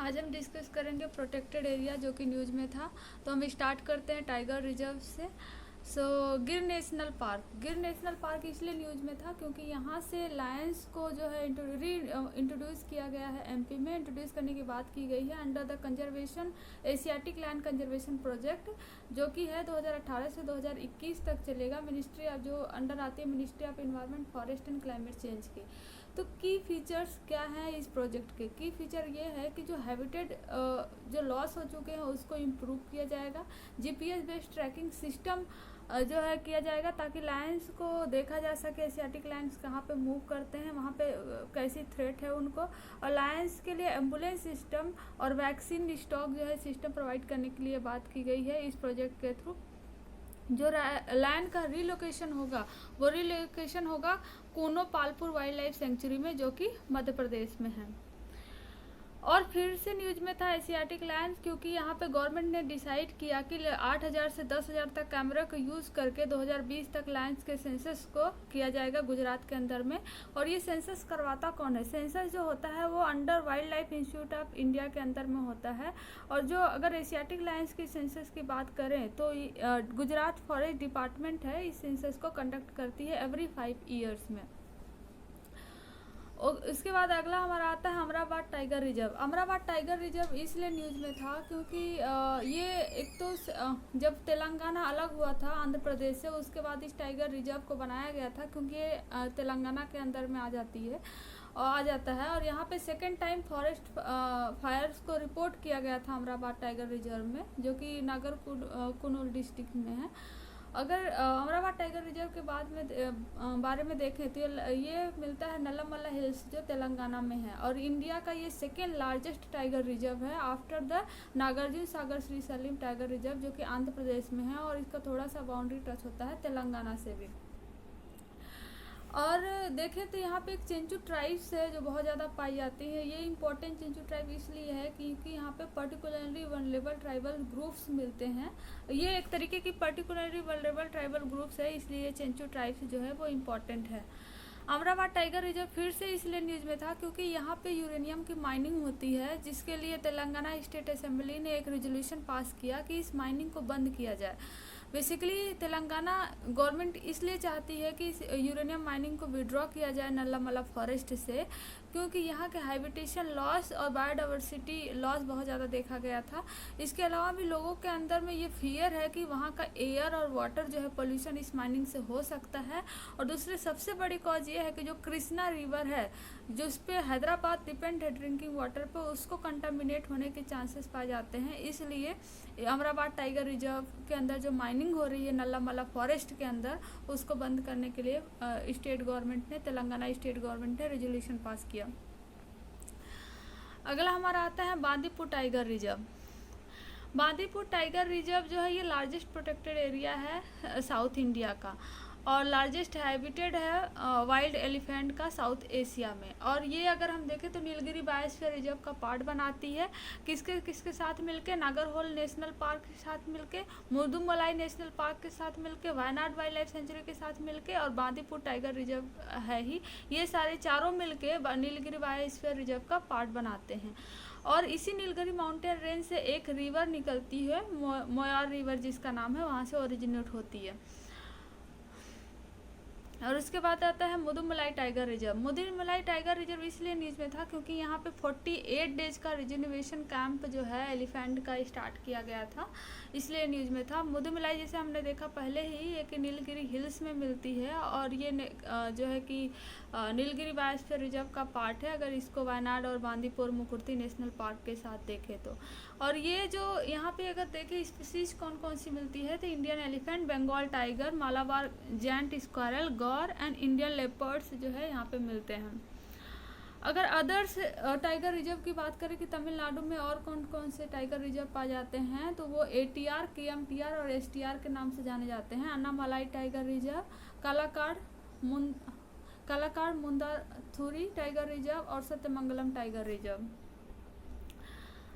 आज हम डिस्कस करेंगे प्रोटेक्टेड एरिया जो कि न्यूज़ में था। तो हम स्टार्ट करते हैं टाइगर रिजर्व से। गिर नेशनल पार्क इसलिए न्यूज़ में था क्योंकि यहाँ से लायंस को जो है इंट्रोड्यूस किया गया है। एमपी में इंट्रोड्यूस करने की बात की गई है under the conservation Asiatic land conservation project, जो कि है 2018 से 2021 तक चलेगा। मिनिस्ट्री जो अंडर आती है ministry of environment, forest and climate change की। तो की फीचर्स क्या हैं इस प्रोजेक्ट के? की फीचर ये है कि जो हैबिटेट जो लॉस हो चुके हैं उसको इम्प्रूव किया जाएगा। जीपीएस बेस्ड ट्रैकिंग सिस्टम जो है किया जाएगा ताकि लायंस को देखा जा सके एशियाटिक लायंस कहाँ पे मूव करते हैं, वहाँ पे कैसी थ्रेट है उनको। और लायंस के लिए एम्बुलेंस सिस्टम और वैक्सीन स्टॉक जो है सिस्टम प्रोवाइड करने के लिए बात की गई है इस प्रोजेक्ट के थ्रू। जो लैंड का रिलोकेशन होगा वो रिलोकेशन होगा Kuno Palpur wild life sanctuary में, जो कि मध्य प्रदेश में है। और फिर से न्यूज में था एशियाटिक लायंस, क्योंकि यहाँ पे गवर्नमेंट ने डिसाइड किया कि 8,000 से 10,000 तक कैमरा को यूज़ करके 2020 तक लायंस के सेंसस को किया जाएगा गुजरात के अंदर में। और ये सेंसस करवाता कौन है? सेंसस जो होता है वो under wild life institute of India के अंदर में होता है। और जो अगर एशियाटिक लायंस की सेंसस की बात करें तो गुजरात फॉरेस्ट डिपार्टमेंट है इस सेंसस को कंडक्ट करती है एवरी 5 ईयर्स में। और इसके बाद अगला हमारा आता है Amrabad tiger reserve. Amrabad tiger reserve इसलिए न्यूज़ में था क्योंकि ये एक तो जब तेलंगाना अलग हुआ था आंध्र प्रदेश से, उसके बाद इस टाइगर रिजर्व को बनाया गया था क्योंकि ये तेलंगाना के अंदर में आ जाता है। और यहाँ पे सेकेंड टाइम फॉरेस्ट फायर्स को रिपोर्ट किया गया था अमराबाद टाइगर रिजर्व में, जो कि नागर कुनूल डिस्ट्रिक्ट में है। अगर अमराबाद टाइगर रिजर्व के बारे में देखें तो ये मिलता है नल्लामल्ला हिल्स जो तेलंगाना में है। और इंडिया का ये सेकेंड लार्जेस्ट टाइगर रिजर्व है after the Nagarjuna Sagar Srisailam tiger reserve, जो कि आंध्र प्रदेश में है। और इसका थोड़ा सा बाउंड्री टच होता है तेलंगाना से भी। और देखें तो यहाँ पे एक चेंचू ट्राइब्स है जो बहुत ज़्यादा पाई जाती है। ये इंपॉर्टेंट चेंचू ट्राइब इसलिए है क्योंकि यहाँ पे पर्टिकुलरली वनरेबल ट्राइबल ग्रुप्स मिलते हैं। ये एक तरीके की पर्टिकुलरली वनरेबल ट्राइबल ग्रुप्स है, इसलिए चेंचू ट्राइब्स जो है वो इम्पॉर्टेंट है। अमराबाद टाइगर रिजर्व फिर से इसलिए न्यूज़ में था क्योंकि यहाँ पे यूरेनियम की माइनिंग होती है, जिसके लिए तेलंगाना स्टेट असेंबली ने एक रेजोल्यूशन पास किया कि इस माइनिंग को बंद किया जाए। बेसिकली तेलंगाना गवर्नमेंट इसलिए चाहती है कि यूरेनियम माइनिंग को विड्रॉ किया जाए नल्लामल्ला फॉरेस्ट से, क्योंकि यहाँ के हैबिटेशन लॉस और बायोडाइवर्सिटी लॉस बहुत ज़्यादा देखा गया था। इसके अलावा भी लोगों के अंदर में ये फियर है कि वहाँ का एयर और वाटर जो है पोल्यूशन इस माइनिंग से हो सकता है। और दूसरे सबसे बड़ी कॉज ये है कि जो कृष्णा रिवर है जो उस पर हैदराबाद डिपेंड है ड्रिंकिंग वाटर पे, उसको कंटामिनेट होने के चांसेस पाए जाते हैं। इसलिए अमराबाद टाइगर रिजर्व के अंदर जो माइनिंग हो रही है नल्लामल्ला फॉरेस्ट के अंदर, उसको बंद करने के लिए स्टेट गवर्नमेंट ने तेलंगाना स्टेट गवर्नमेंट ने रेजोल्यूशन पास किया। अगला हमारा आता है Bandipur tiger reserve. Bandipur tiger reserve जो है ये लार्जेस्ट प्रोटेक्टेड एरिया है साउथ इंडिया का और लार्जेस्ट हैबिटेट है वाइल्ड एलिफेंट का साउथ एशिया में। और ये अगर हम देखें तो नीलगिरी बायोस्फीयर रिजर्व का पार्ट बनाती है। किसके साथ मिलके? नागरहोल नेशनल पार्क के साथ मिलके, मुर्दुमलाई नेशनल पार्क के साथ मिलके, वायनाड वाइल्ड लाइफ सेंचुरी के साथ मिलके और बांदीपुर टाइगर रिजर्व है ही। ये सारे चारों मिलके नीलगिरी बायोस्फीयर रिजर्व का पार्ट बनाते हैं। और इसी नीलगिरी माउंटेन रेंज से एक रिवर निकलती है मोयार रिवर जिसका नाम है, वहाँ से ओरिजिनेट होती है। और उसके बाद आता है Mudumalai tiger reserve. Mudumalai tiger reserve इसलिए न्यूज़ में था क्योंकि यहाँ पे 48 डेज का रिजर्वेशन कैंप जो है एलिफेंट का स्टार्ट किया गया था, इसलिए न्यूज़ में था। मुदुमलाई जैसे हमने देखा पहले ही एक नीलगिरी हिल्स में मिलती है और ये जो है कि नीलगिरी बायोस्फीयर रिजर्व का पार्ट है अगर इसको वायनाड और बांदीपुर मुकुर्ती नेशनल पार्क के साथ देखें तो। और ये जो यहाँ पे अगर देखें स्पीसीज कौन कौन सी मिलती है तो Indian elephant, Bengal tiger, Malabar giant squirrel, gaur and Indian leopards जो है यहाँ पे मिलते हैं। अगर अदर्स टाइगर रिजर्व की बात करें कि तमिलनाडु में और कौन कौन से टाइगर रिजर्व पाए जाते हैं तो वो ATR, KMTR और STR के नाम से जाने जाते हैं। Annamalai tiger reserve, Kalakad Mundanthurai tiger reserve और सत्यमंगलम टाइगर रिजर्व।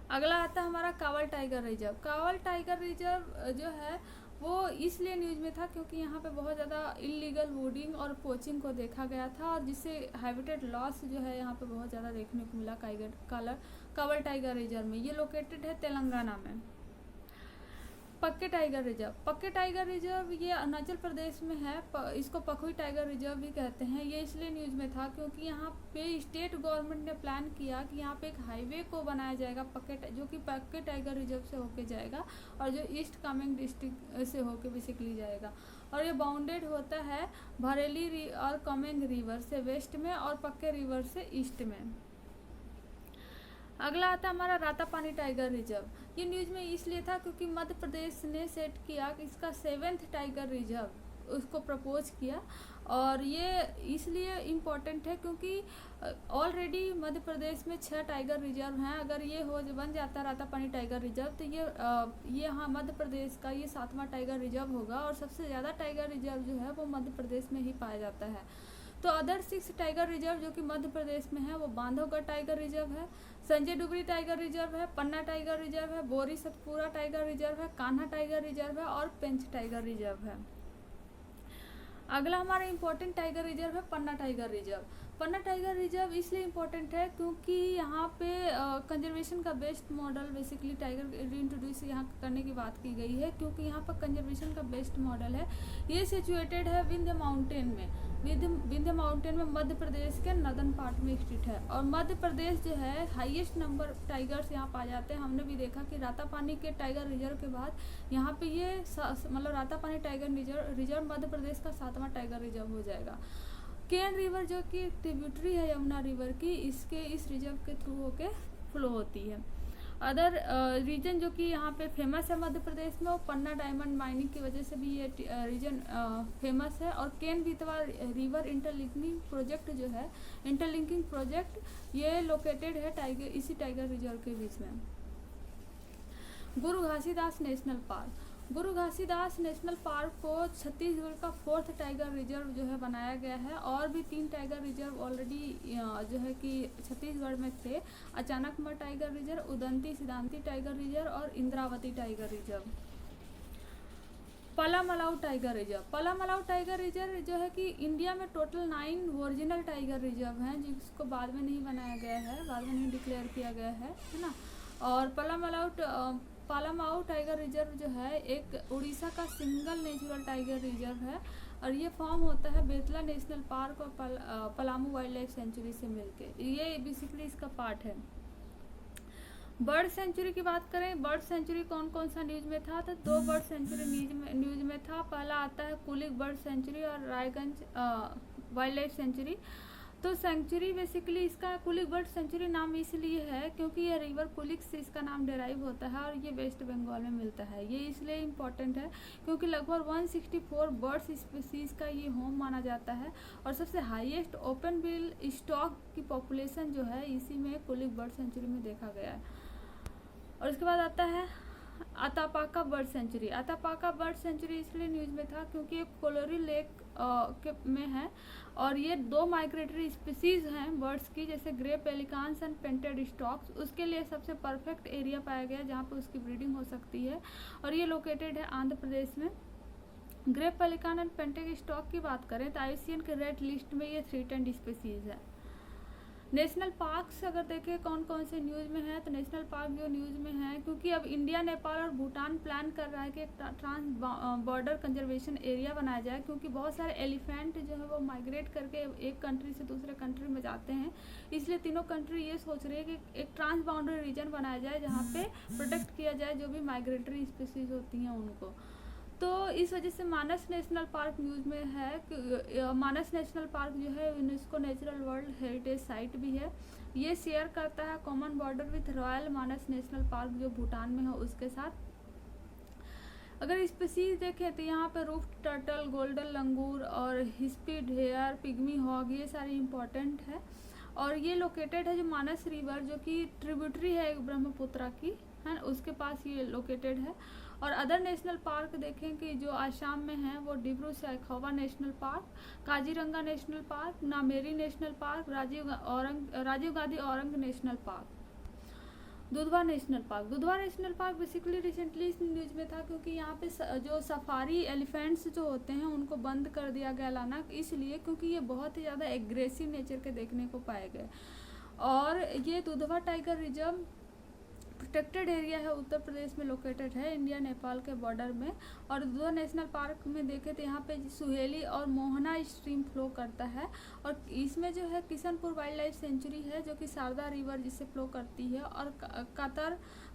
अगला आता है हमारा Kawal tiger reserve. Kawal tiger reserve जो है वो इसलिए न्यूज़ में था क्योंकि यहाँ पे बहुत ज़्यादा इलीगल वुडिंग और पोचिंग को देखा गया था, और जिससे हैबिटेट लॉस जो है यहाँ पे बहुत ज़्यादा देखने को मिला कावल टाइगर रिजर्व में। ये लोकेटेड है तेलंगाना में। पक्के टाइगर रिजर्व ये अरुणाचल प्रदेश में है। इसको पखुई टाइगर रिजर्व भी कहते हैं। ये इसलिए न्यूज़ में था क्योंकि यहाँ पे स्टेट गवर्नमेंट ने प्लान किया कि यहाँ पे एक हाईवे को बनाया जाएगा जो कि पक्के टाइगर रिजर्व से होके जाएगा, और जो ईस्ट कामेंग डिस्ट्रिक्ट से होके बेसिकली जाएगा। और ये बाउंडेड होता है भरेली और कामेंग रिवर से वेस्ट में और पक्के रिवर से ईस्ट में। अगला आता है हमारा रातापानी टाइगर रिजर्व। ये न्यूज़ में इसलिए था क्योंकि मध्य प्रदेश ने सेट किया कि इसका 7th टाइगर रिजर्व उसको प्रपोज किया, और ये इसलिए इम्पोर्टेंट है क्योंकि ऑलरेडी मध्य प्रदेश में 6 टाइगर रिजर्व हैं। अगर ये बन जाता है रातापानी टाइगर रिजर्व तो ये हाँ मध्य प्रदेश का ये 7वां टाइगर रिजर्व होगा, और सबसे ज़्यादा टाइगर रिजर्व जो है वो मध्य प्रदेश में ही पाया जाता है। तो अदर 6 टाइगर रिजर्व जो कि मध्य प्रदेश में है वो बांधवगढ़ टाइगर रिजर्व है, संजय डुगरी टाइगर रिजर्व है, पन्ना टाइगर रिजर्व है, बोरी सतपुरा टाइगर रिजर्व है, कान्हा टाइगर रिजर्व है और पेंच टाइगर रिजर्व है। अगला हमारा इम्पोर्टेंट टाइगर रिजर्व है पन्ना टाइगर रिजर्व। पन्ना टाइगर रिजर्व इसलिए इम्पोर्टेंट है क्योंकि यहाँ पे कंजर्वेशन का best model basically tiger introduce यहाँ करने की बात की गई है, क्योंकि यहाँ पर कंजर्वेशन का बेस्ट मॉडल है। ये सिचुएटेड है विंध्य माउंटेन में मध्य प्रदेश के नॉर्दर्न पार्ट में स्थित है, और मध्य प्रदेश जो है हाईएस्ट नंबर टाइगर्स यहाँ पाए जाते हैं। हमने भी देखा कि रातापानी के टाइगर रिजर्व के बाद यहाँ पे ये मतलब रातापानी टाइगर रिजर्व मध्य प्रदेश का 7वां टाइगर रिजर्व हो जाएगा। केन रिवर जो कि ट्रिब्यूटरी है यमुना रिवर की, इस रिजर्व के थ्रू होके फ्लो होती है। अदर रीजन जो कि यहाँ पे फेमस है मध्य प्रदेश में, वो पन्ना डायमंड माइनिंग की वजह से भी ये रीजन फेमस है। और Ken Betwa river interlinking project ये लोकेटेड है इसी टाइगर रिजर्व के बीच में। गुरु घासीदास नेशनल पार्क को छत्तीसगढ़ का 4th टाइगर रिजर्व जो है बनाया गया है, और भी 3 टाइगर रिजर्व ऑलरेडी जो है कि छत्तीसगढ़ में थे। Achanakmar tiger reserve, Udanti Sitanadi tiger reserve और Indravati tiger reserve. Palamau tiger reserve जो है कि इंडिया में टोटल 9 ओरिजिनल टाइगर रिजर्व हैं, जिसको बाद में नहीं बनाया गया है, बाद में नहीं डिक्लेयर किया गया है ना। और पलामाऊ टाइगर रिजर्व जो है एक उड़ीसा का सिंगल नेचुरल टाइगर रिजर्व है, और ये फॉर्म होता है बेतला नेशनल पार्क और पलामू वाइल्ड लाइफ सेंचुरी से मिलके। ये बेसिकली इसका पार्ट है। बर्ड सेंचुरी की बात करें, बर्ड सेंचुरी कौन कौन सा न्यूज़ में था, तो 2 बर्ड सेंचुरी न्यूज़ में था। पहला आता है कुलिक बर्ड सेंचुरी और रायगंज वाइल्ड लाइफ सेंचुरी। तो सेंचुरी बेसिकली इसका कुलिक बर्ड सेंचुरी नाम इसलिए है क्योंकि ये रिवर कुलिक से इसका नाम डेराइव होता है, और ये वेस्ट बंगाल में मिलता है। ये इसलिए इम्पोर्टेंट है क्योंकि लगभग 164 बर्ड्स स्पीसीज का ये होम माना जाता है, और सबसे हाईएस्ट ओपन बिल स्टॉक की पॉपुलेशन जो है इसी में कुलिक बर्ड सेंचुरी में देखा गया है। और उसके बाद आता है अतापाका बर्ड सेंचुरी इसलिए न्यूज़ में था क्योंकि ये कोलोरी लेक में है, और ये 2 माइग्रेटरी स्पीसीज हैं बर्ड्स की, जैसे ग्रे पेलिकान्स एंड पेंटेड स्टॉक्स। उसके लिए सबसे परफेक्ट एरिया पाया गया जहाँ पे उसकी ब्रीडिंग हो सकती है, और ये लोकेटेड है आंध्र प्रदेश में। ग्रे पेलिकान एंड पेंटेड स्टॉक की बात करें तो आईयूसीएन के रेड लिस्ट में ये थ्रेटेंड स्पीसीज है। नेशनल पार्क्स अगर देखें कौन कौन से न्यूज़ में है, तो नेशनल पार्क जो न्यूज़ में है क्योंकि अब इंडिया, नेपाल और भूटान प्लान कर रहा है कि एक ट्रांस बॉर्डर कंजर्वेशन एरिया बनाया जाए, क्योंकि बहुत सारे एलिफेंट जो है वो माइग्रेट करके एक कंट्री से दूसरे कंट्री में जाते हैं। इसलिए तीनों कंट्री ये सोच रही है कि एक ट्रांस बाउंड्री रीजन बनाया जाए जहाँ पे प्रोटेक्ट किया जाए जो भी माइग्रेटरी स्पीसीज होती हैं उनको। तो इस वजह से मानस नेशनल पार्क न्यूज़ में है कि मानस नेशनल पार्क जो है UNESCO natural world heritage site भी है। ये शेयर करता है common border with royal Manas national park जो भूटान में है उसके साथ। अगर स्पीसीज देखें तो यहाँ पे रूफ टर्टल, गोल्डन लंगूर और हिस्पी हेयर, पिग्मी हॉग ये सारी इम्पोर्टेंट है, और ये लोकेटेड है जो मानस रिवर जो कि ट्रिब्यूटरी है ब्रह्मपुत्रा की है, उसके पास ये लोकेटेड है। और अदर नेशनल पार्क देखें कि जो आसाम में है वो Dibru Saikhowa national park, Kaziranga national park, Nameri national park, Rajiv Gandhi Orang national park. Dudhwa national park basically recently इस न्यूज में था क्योंकि यहाँ पे जो सफारी एलिफेंट्स जो होते हैं उनको बंद कर दिया गया लाना, इसलिए क्योंकि ये बहुत ही ज़्यादा एग्रेसिव नेचर के देखने को पाए गए। और ये Dudhwa tiger reserve protected area है, उत्तर प्रदेश में लोकेटेड है, इंडिया नेपाल के बॉर्डर में। और दुधवा नेशनल पार्क में देखें तो यहाँ पे सुहेली और मोहना स्ट्रीम फ्लो करता है। और इसमें जो है किशनपुर वाइल्ड लाइफ सेंचुरी है जो कि शारदा रिवर जिससे फ्लो करती है, और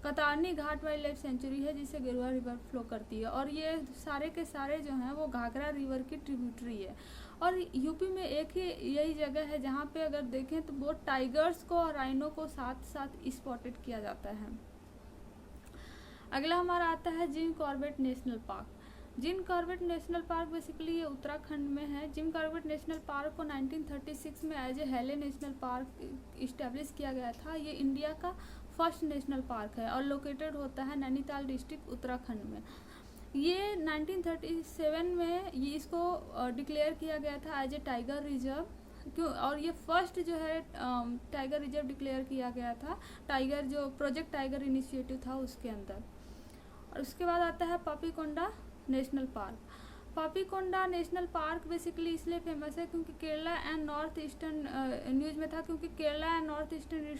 कतारनी घाट वाइल्ड लाइफ सेंचुरी है जिससे गिरुआ रिवर फ्लो करती है। और ये सारे के सारे जो हैं वो घाघरा रिवर की ट्रिब्यूटरी है। और यूपी में एक ही यही जगह है जहाँ पे अगर देखें तो वो टाइगर्स को और राइनो को साथ साथ स्पॉटेड किया जाता है। अगला हमारा आता है Jim Corbett national park. Jim Corbett national park basically ये उत्तराखंड में है। जिम कॉर्बेट नेशनल पार्क को 1936 में एज ए हेले नेशनल पार्क इस्टेब्लिश किया गया था। ये इंडिया का फर्स्ट नेशनल पार्क है और लोकेटेड होता है नैनीताल डिस्ट्रिक्ट उत्तराखंड में। ये 1937 में ये इसको डिक्लेयर किया गया था एज ए टाइगर रिजर्व क्यों, और ये फर्स्ट जो है टाइगर रिजर्व डिक्लेयर किया गया था टाइगर जो प्रोजेक्ट टाइगर इनिशिएटिव था उसके अंदर। और उसके बाद आता है Papikonda national park. Papikonda national park basically इसलिए फेमस है क्योंकि Kerala and north eastern news में था क्योंकि Kerala and north eastern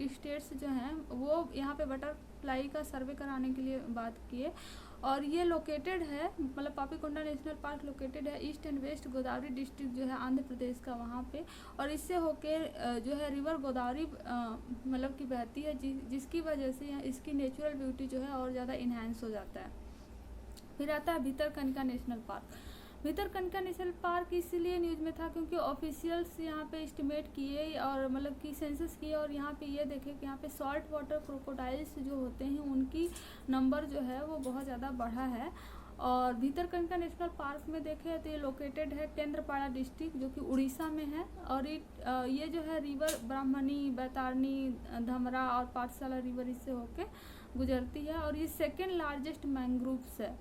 states जो हैं वो यहाँ पे बटरफ्लाई का सर्वे कराने के लिए बात किए। और ये लोकेटेड है, मतलब पापीकोंडा नेशनल पार्क लोकेटेड है east and west Godavari district जो है आंध्र प्रदेश का वहाँ पे। और इससे होके जो है रिवर गोदावरी मतलब की बहती है जिसकी वजह से इसकी नेचुरल ब्यूटी जो है और ज़्यादा इन्हांस हो जाता है। फिर आता है Bhitarkanika national park. Bhitarkanika national park इसलिए न्यूज में था क्योंकि ऑफिशियल्स यहाँ पे एस्टिमेट किए और मतलब कि सेंसस किए और यहाँ पे ये देखे कि यहाँ पे सॉल्ट वाटर क्रोकोडाइल्स जो होते हैं उनकी नंबर जो है वो बहुत ज़्यादा बढ़ा है। और भितरकनिका नेशनल पार्क में देखें तो ये लोकेटेड है केंद्रपाड़ा डिस्ट्रिक्ट जो कि उड़ीसा में है। और ये जो है रिवर ब्राह्मणी, बैतारनी, धमरा और पाठशाला रिवर इससे होके गुजरती है। और ये सेकेंड लार्जेस्ट मैंग्रोव्स है।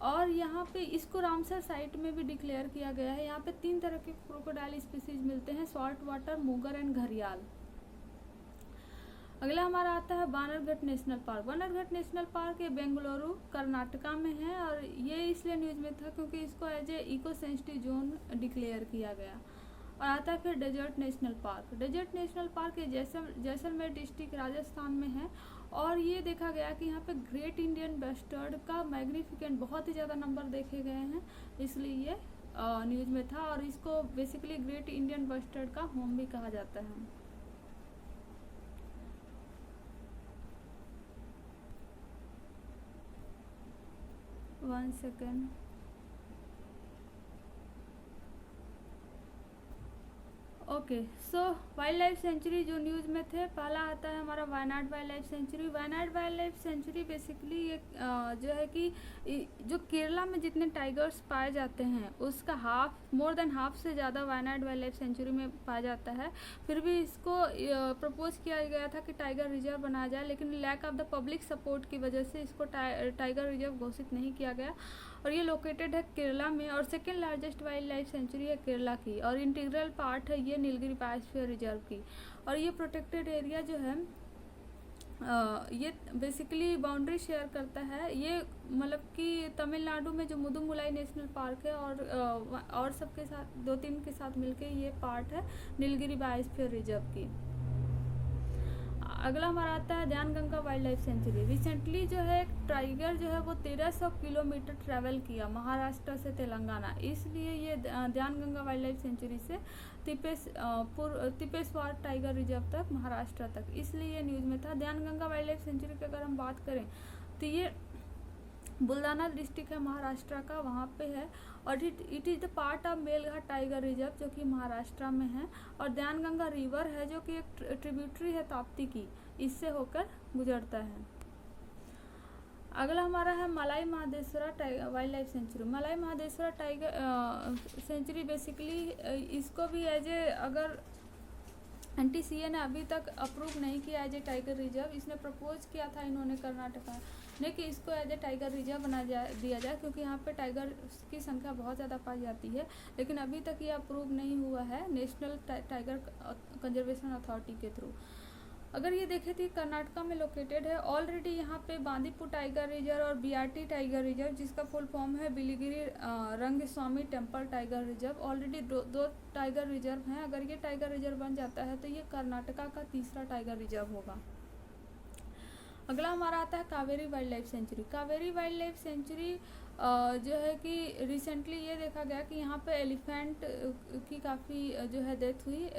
और यहाँ पे इसको रामसर साइट में भी डिक्लेयर किया गया है। यहाँ पे 3 तरह के क्रोकोडाइल स्पीसीज मिलते हैं, सॉल्ट वाटर, मूगर एंड घड़ियाल। अगला हमारा आता है बानरघाट नेशनल पार्क। बानरघाट नेशनल पार्क ये बेंगलुरु कर्नाटका में है और ये इसलिए न्यूज में था क्योंकि इसको as a eco sensitive zone declare किया गया। और आता है फिर desert national park. Desert national park ये जैसलमेर डिस्ट्रिक्ट राजस्थान में है। और ये देखा गया कि यहाँ पे ग्रेट इंडियन बस्टर्ड का मैग्निफिकेंट बहुत ही ज़्यादा नंबर देखे गए हैं, इसलिए ये न्यूज में था। और इसको बेसिकली ग्रेट इंडियन बस्टर्ड का होम भी कहा जाता है। One second. ओके, सो वाइल्ड लाइफ सेंचुरी जो न्यूज़ में थे, पहला आता है हमारा Wayanad wild life sanctuary. Wayanad wild life sanctuary basically एक जो है कि जो केरला में जितने टाइगर्स पाए जाते हैं उसका मोर देन हाफ से ज़्यादा वायनाड वाइल्ड लाइफ सेंचुरी में पाया जाता है। फिर भी इसको प्रपोज किया गया था कि टाइगर रिजर्व बनाया जाए, लेकिन lack of the public support की वजह से इसको टाइगर रिजर्व घोषित नहीं किया गया। और ये लोकेटेड है केरला में और second largest wild life sanctuary है केरला की। और इंटीग्रल पार्ट है ये नीलगिरी बायोस्फीयर रिजर्व की। और ये प्रोटेक्टेड एरिया जो है ये बेसिकली बाउंड्री शेयर करता है। ये मतलब कि तमिलनाडु में जो मुदुमुलाई नेशनल पार्क है और सबके साथ 2-3 के साथ मिलके ये पार्ट है नीलगिरी बायोस्फीयर रिजर्व की। अगला हमारा आता है ध्यानगंगा वाइल्ड लाइफ सेंचुरी। रिसेंटली जो है टाइगर जो है वो 1300 किलोमीटर ट्रैवल किया महाराष्ट्र से तेलंगाना, इसलिए ये ध्यानगंगा वाइल्ड लाइफ सेंचुरी से तिपेश्वर टाइगर रिजर्व तक महाराष्ट्र तक, इसलिए ये न्यूज़ में था। ध्यानगंगा वाइल्ड लाइफ सेंचुरी की अगर हम बात करें तो ये बुलढाना डिस्ट्रिक्ट है महाराष्ट्र का, वहाँ पे है। और it is the part of Melghat tiger reserve जो कि महाराष्ट्र में है। और ध्यानगंगा रिवर है जो कि एक ट्रिब्यूटरी है ताप्ती की, इससे होकर गुजरता है। अगला हमारा है मलाई महादेश्वरा वाइल्ड लाइफ सेंचुरी। मलाई महादेश्वरा टाइगर सेंचुरी बेसिकली इसको भी एज ए अगर NTCA ने अभी तक अप्रूव नहीं किया एज ए टाइगर रिजर्व। इसने प्रपोज किया था इन्होंने कर्नाटका ने कि इसको एज ए टाइगर रिजर्व दिया जाए क्योंकि यहाँ पे टाइगर की संख्या बहुत ज़्यादा पाई जाती है, लेकिन अभी तक ये अप्रूव नहीं हुआ है नेशनल टाइगर कंजर्वेशन अथॉरिटी के थ्रू। अगर ये देखें तो कर्नाटका में लोकेटेड है। ऑलरेडी यहाँ पे बांदीपुर टाइगर रिजर्व और बीआरटी टाइगर रिजर्व, जिसका फुल फॉर्म है Biligiri Rangaswamy temple tiger reserve, already दो टाइगर रिजर्व हैं। अगर ये टाइगर रिजर्व बन जाता है तो ये कर्नाटका का तीसरा टाइगर रिजर्व होगा। अगला हमारा आता है Kaveri wild life sanctuary. Kaveri wild life sanctuary जो है कि रिसेंटली ये देखा गया कि यहाँ पे एलिफेंट की काफ़ी जो है डेथ हुई।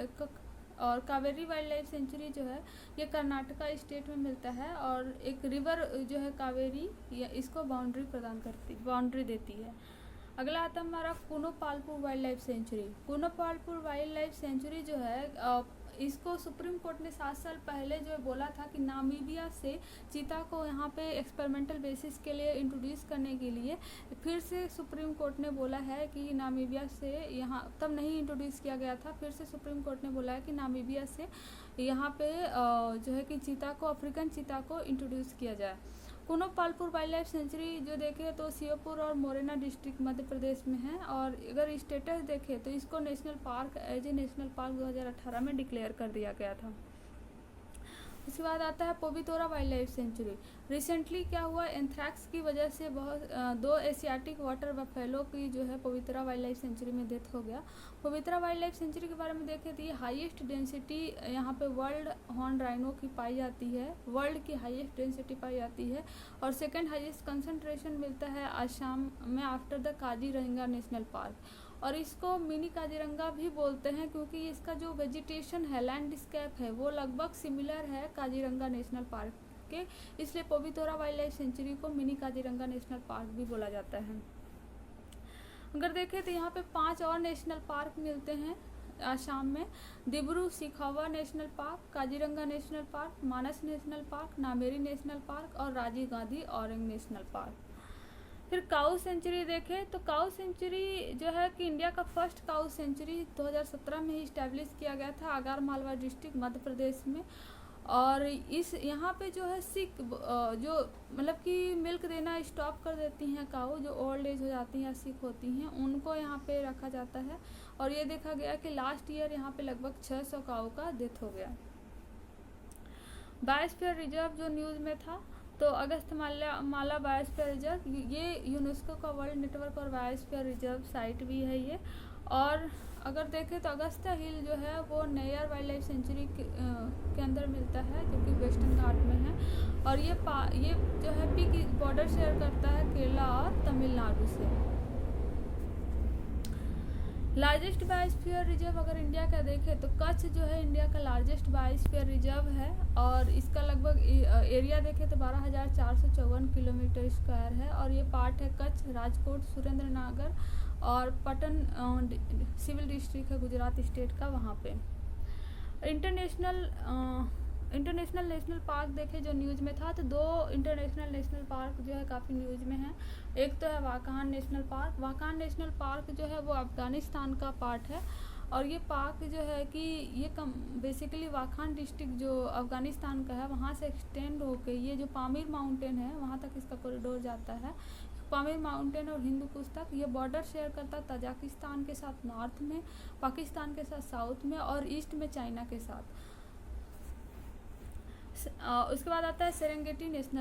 और कावेरी वाइल्ड लाइफ सेंचुरी जो है ये कर्नाटका स्टेट में मिलता है और एक रिवर जो है कावेरी इसको बाउंड्री देती है। अगला आता है हमारा Kuno Palpur wildlife sanctuary. Kuno Palpur wildlife sanctuary जो है इसको सुप्रीम कोर्ट ने 7 साल पहले जो बोला था कि नामीबिया से चीता को यहाँ पे एक्सपेरिमेंटल बेसिस के लिए इंट्रोड्यूस करने के लिए फिर से सुप्रीम कोर्ट ने बोला है कि नामीबिया से यहाँ तब नहीं इंट्रोड्यूस किया गया था। फिर से सुप्रीम कोर्ट ने बोला है कि नामीबिया से यहाँ पे जो है कि चीता को, अफ्रीकन चीता को इंट्रोड्यूस किया जाए। कूनोपालपुर वाइल्ड लाइफ सेंचुरी जो देखें तो श्योपुर और मोरेना डिस्ट्रिक्ट मध्य प्रदेश में है। और अगर स्टेटस देखें तो इसको national park as a national park 2018 में डिक्लेयर कर दिया गया था। उसके बाद आता है पोवितोरा वाइल्ड लाइफ सेंचुरी। रिसेंटली क्या हुआ, एंथ्रैक्स की वजह से बहुत 2 एशियाटिक वाटर बफेलो की जो है पोवितोरा वाइल्ड लाइफ सेंचुरी में डेथ हो गया। पोवितोरा वाइल्ड लाइफ सेंचुरी के बारे में देखें तो ये हाईएस्ट डेंसिटी यहाँ पे वर्ल्ड हॉर्न राइनो की पाई जाती है, वर्ल्ड की हाईएस्ट डेंसिटी पाई जाती है। और सेकेंड हाईएस्ट कंसनट्रेशन मिलता है आसाम में after the Kaziranga national park. और इसको मिनी काजीरंगा भी बोलते हैं क्योंकि इसका जो वेजिटेशन है, लैंडस्केप है, वो लगभग सिमिलर है काजीरंगा नेशनल पार्क के, इसलिए पोवितोरा वाइल्ड लाइफ सेंचुरी को मिनी काजीरंगा नेशनल पार्क भी बोला जाता है। अगर देखें तो यहाँ पे 5 और नेशनल पार्क मिलते हैं आसाम में। Dibru Saikhowa national park, Kaziranga national park, Manas national park, Nameri national park और राजीव गांधी औरंग नेशनल पार्क। फिर काऊ सेंचुरी देखें तो काऊ सेंचुरी जो है कि इंडिया का फर्स्ट काऊ सेंचुरी 2017 में ही इस्टेब्लिश किया गया था आगर मालवा डिस्ट्रिक्ट मध्य प्रदेश में। और इस यहाँ पे जो है सिक जो मतलब कि मिल्क देना स्टॉप कर देती हैं काऊ, जो ओल्ड एज हो जाती हैं या सिक होती हैं, उनको यहाँ पे रखा जाता है। और ये देखा गया कि लास्ट ईयर यहाँ पे लगभग 600 काऊ का डेथ हो गया। बायोस्फीयर रिजर्व जो न्यूज़ में था तो अगस्थमाला बायोस्फीयर रिजर्व, ये यूनेस्को का वर्ल्ड नेटवर्क और बायोस्फीयर रिजर्व साइट भी है ये। और अगर देखें तो अगस्ता हिल जो है वो नैयर वाइल्ड लाइफ सेंचुरी के अंदर मिलता है जो कि वेस्टर्न घाट में है। और ये जो है पीक बॉर्डर शेयर करता है केरला और तमिलनाडु से। लार्जेस्ट बायोस्फीयर रिजर्व अगर इंडिया का देखें तो कच्छ जो है इंडिया का लार्जेस्ट बायोस्फीयर रिजर्व है। और इसका लगभग एरिया देखें तो 12,454 किलोमीटर स्क्वायर है। और ये पार्ट है कच्छ, राजकोट, सुरेंद्रनगर और पटन सिविल डिस्ट्रिक्ट है गुजरात स्टेट का, वहाँ पे। इंटरनेशनल नेशनल पार्क देखे जो न्यूज़ में था तो 2 इंटरनेशनल नेशनल पार्क जो है काफ़ी न्यूज़ में है। एक तो है वाकान नेशनल पार्क। वाकान नेशनल पार्क जो है वो अफ़गानिस्तान का पार्ट है। और ये पार्क जो है कि ये बेसिकली वाखान डिस्ट्रिक्ट जो अफ़गानिस्तान का है वहाँ से एक्सटेंड होके ये जो पामीर माउंटेन है वहाँ तक इसका कॉरिडोर जाता है। पामीर माउंटेन और हिंदू कुश तक ये बॉर्डर शेयर करता है तजाकिस्तान के साथ नॉर्थ में, पाकिस्तान के साथ साउथ में और ईस्ट में चाइना के साथ। उसके बाद आता है सेरेंगेटी नेशनल